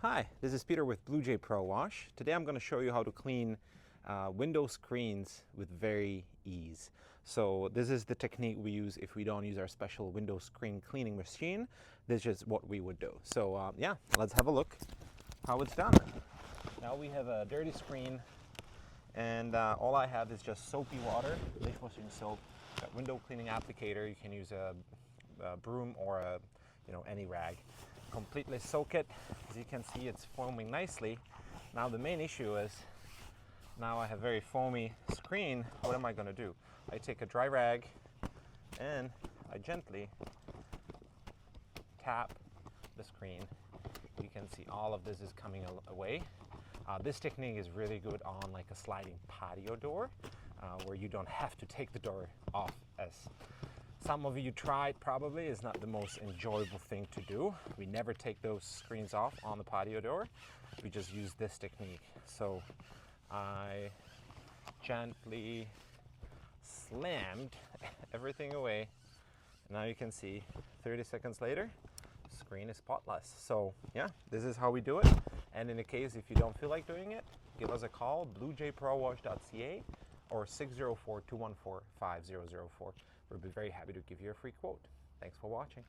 Hi, this is Peter with Blue Jay Pro Wash. Today I'm going to show you how to clean window screens with very ease. So this is the technique we use if we don't use our special window screen cleaning machine. This is what we would do. So yeah, let's have a look how it's done. Now we have a dirty screen and all I have is just soapy water, dishwashing soap, got window cleaning applicator. You can use a broom or any rag. Completely soak it. As you can see, it's foaming nicely. Now the main issue is, now I have very foamy screen. What am I going to do? I take a dry rag and I gently tap the screen. You can see all of this is coming away. This technique is really good on like a sliding patio door where you don't have to take the door off, as some of you tried probably. Is not the most enjoyable thing to do. We never take those screens off on the patio door. We just use this technique. So I gently slammed everything away. Now you can see 30 seconds later, screen is spotless. So yeah, this is how we do it. And in the case if you don't feel like doing it, give us a call, bluejayprowash.ca or 604-214-5004. We'll be very happy to give you a free quote. Thanks for watching.